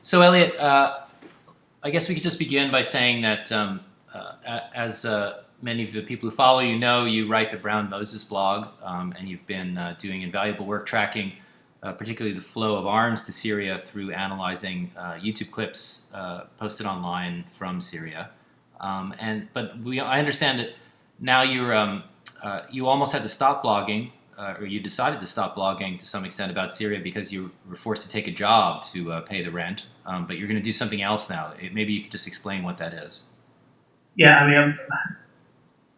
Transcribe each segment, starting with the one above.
So, Elliot, I guess we could just begin by saying that as many of the people who follow you know, you write the Brown Moses blog, and you've been doing invaluable work tracking particularly the flow of arms to Syria through analyzing YouTube clips posted online from Syria. I understand that now you almost had to stop blogging, or you decided to stop blogging to some extent about Syria because you were forced to take a job to pay the rent. But you're going to do something else now. Maybe you could just explain what that is. Yeah, I mean,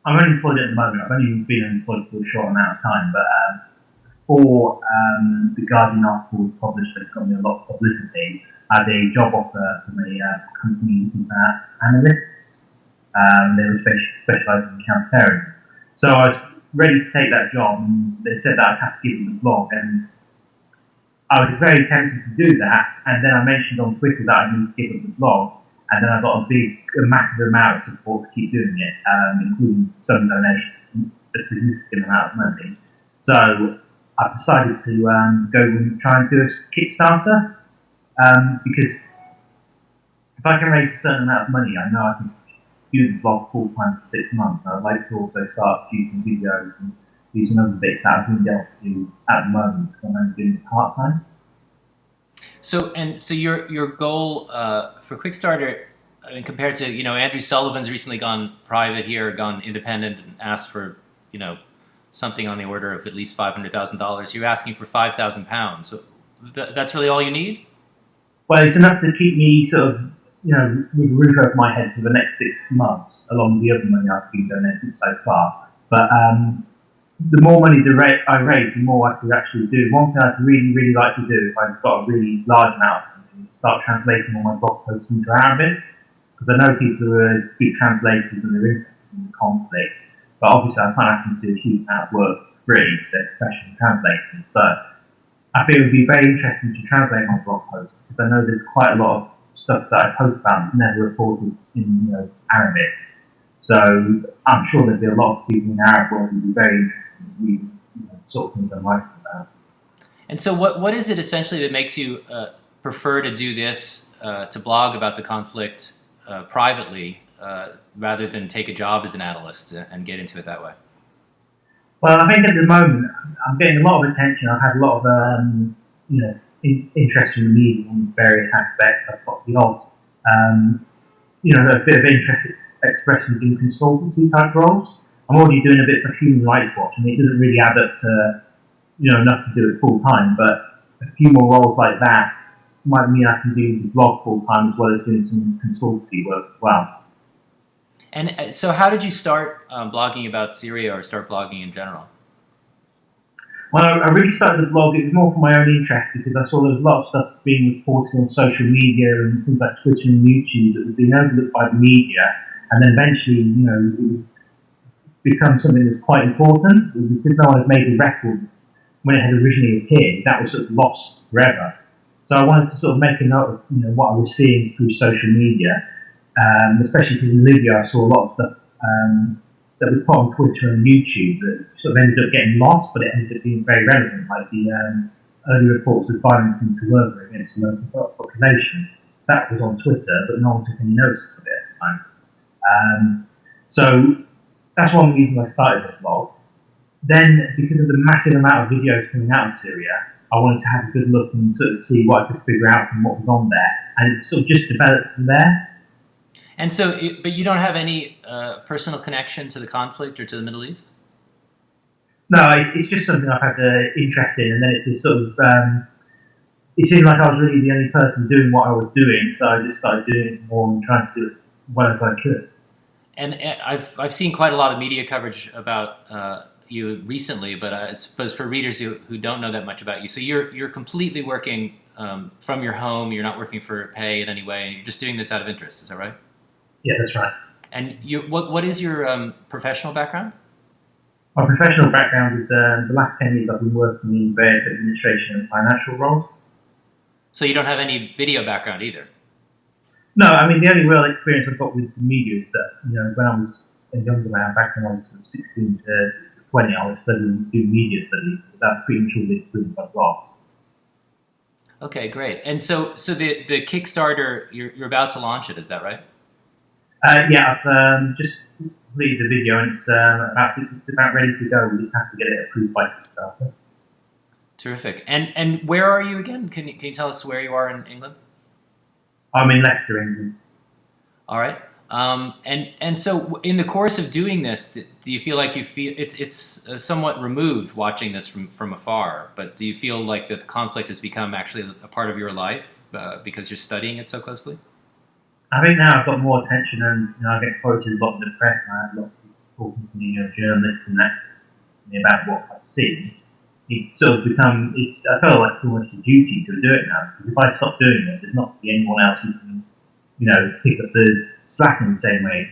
I'm unemployed at the moment. I've only been unemployed for a short amount of time, but before the Guardian article was published that got me a lot of publicity, I had a job offer from a company looking for analysts. They were specialised in counter-terrorism. So I was ready to take that job, and they said that I'd have to give them the blog, and I was very tempted to do that, and then I mentioned on Twitter that I need to give them the blog, and then I got a massive amount of support to keep doing it, including some donations, a significant amount of money. So I've decided to go and try and do a Kickstarter, because if I can raise a certain amount of money, I know I can do the blog full time for 6 months. I'd like to also start producing videos and do some other bits that I wouldn't be able to do at the moment because I'm only doing it part time. So your goal for Quickstarter, I mean, compared to Andrew Sullivan's recently gone private here, gone independent, and asked for something on the order of at least $500,000. You're asking for £5,000. So that's really all you need? Well, it's enough to keep me sort of with a roof over my head for the next 6 months, along with the other money I've been donating so far. But the more money I raise, the more I could actually do. One thing I'd really, really like to do if I've got a really large amount of money is start translating all my blog posts into Arabic, because I know people who are big translators and they're interested in the conflict, but obviously I can't ask them to do a huge amount of work for free because they're professional translators. But I think it would be very interesting to translate my blog posts, because I know there's quite a lot of stuff that I post about that's never reported in Arabic. So I'm sure there'd be a lot of people in the Arab world who'd be very interested in reading sort of things I'm writing about. And so what is it essentially that makes you prefer to do this, to blog about the conflict privately, rather than take a job as an analyst and get into it that way? Well, I think at the moment I'm getting a lot of attention. I've had a lot of interest in the media on various aspects. I've got the odd a bit of interest expressed in doing consultancy type roles. I'm already doing a bit for Human Rights Watch, and it doesn't really add up to enough to do it full time. But a few more roles like that might mean I can do the blog full time as well as doing some consultancy work as well. And so, how did you start blogging about Syria, or start blogging in general? Well, I really started the blog. It was more for my own interest, because I saw there was a lot of stuff being reported on social media and things like Twitter and YouTube that was being overlooked by the media, and then eventually, it would become something that's quite important, because no one had made a record when it had originally appeared. That was sort of lost forever. So I wanted to sort of make a note of what I was seeing through social media, especially because in Libya I saw a lot of stuff that was put on Twitter and YouTube that sort of ended up getting lost, but it ended up being very relevant, like the early reports of violence in Tawaba against the local population. That was on Twitter, but no one took any notice of it at the time. So that's one reason I started the blog. Then, because of the massive amount of videos coming out of Syria, I wanted to have a good look and sort of see what I could figure out from what was on there, and it sort of just developed from there. And so, but you don't have any personal connection to the conflict or to the Middle East? No, it's just something I've had interest in, and then it just sort of, it seemed like I was really the only person doing what I was doing, so I just started doing it more and trying to do it as well as I could. And I've seen quite a lot of media coverage about you recently, but I suppose for readers who don't know that much about you, so you're completely working from your home. You're not working for pay in any way, and you're just doing this out of interest. Is that right? Yeah, that's right. And what is your professional background? My professional background is the last 10 years I've been working in various administration and financial roles. So you don't have any video background either? No, I mean, the only real experience I've got with the media is that, when I was a younger man, back when I was 16 to 20, I was doing media studies, but that's pretty much all the experience I've got. Okay, great. And so the Kickstarter, you're about to launch it, is that right? Yeah, I've just completed the video and it's about ready to go. We just have to get it approved by Kickstarter. Terrific. And where are you again? Can you tell us where you are in England? I'm in Leicester, England. All right. And so in the course of doing this, do you feel like it's somewhat removed watching this from afar? But do you feel like that the conflict has become actually a part of your life because you're studying it so closely? I think now I've got more attention and I get quoted a lot in the press and I have a lot of people talking to me, journalists and actors to me about what I've seen. It's sort of become, I feel like it's almost a duty to do it now because if I stop doing it, there's not going to be anyone else who can pick up the slack in the same way.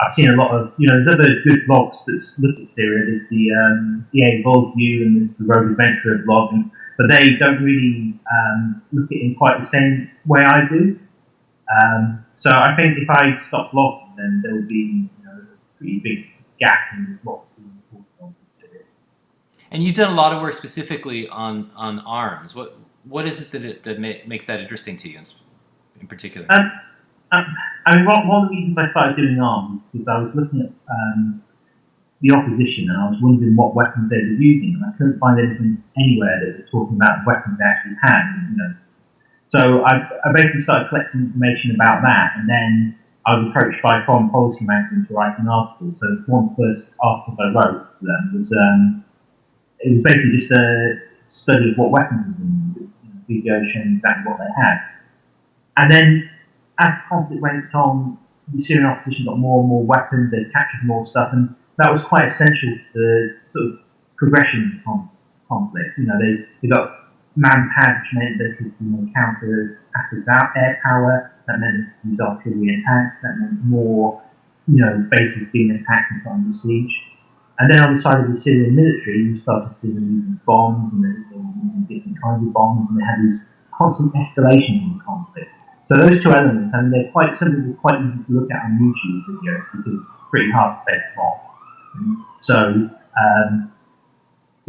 I've seen a lot of, there's other good blogs that look at Syria. There's the EA World View and there's the Rogue Adventurer blog, but they don't really look at it in quite the same way I do. So I think if I stop blogging, then there will be a pretty big gap in what's being reported on Syria. And you've done a lot of work specifically on arms. What is it that makes that interesting to you in particular? I mean, one of the reasons I started doing arms was I was looking at the opposition and I was wondering what weapons they were using, and I couldn't find anything anywhere that was talking about weapons they actually had. So I basically started collecting information about that, and then I was approached by a foreign policy magazine to write an article. So one of the first articles I wrote for them was it was basically just a study of what weapons were being used, video showing exactly what they had. And then as the conflict went on, the Syrian opposition got more and more weapons, they captured more stuff, and that was quite essential to the sort of progression of the conflict. They got man-pad, which meant they could counter Assad's air power, that meant they could use artillery and tanks, that meant more bases being attacked and put under siege. And then on the side of the Syrian military, you started seeing them using bombs, and they were using different kinds of bombs, and they had these constant escalations in the conflict. So those two elements, I mean, they're quite something that's quite easy to look at on YouTube videos because it's pretty hard to fake them off. So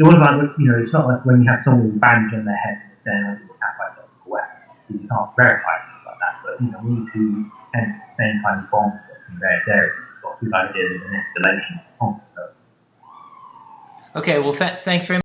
all about it's not like when you have someone with a bandage on their head and they're saying, "Oh, you have like a weapon." You can't verify things like that. But we need to tend the same kind of bombs from various areas. We've got a good idea of an escalation of conflict. Okay, well, thanks very much.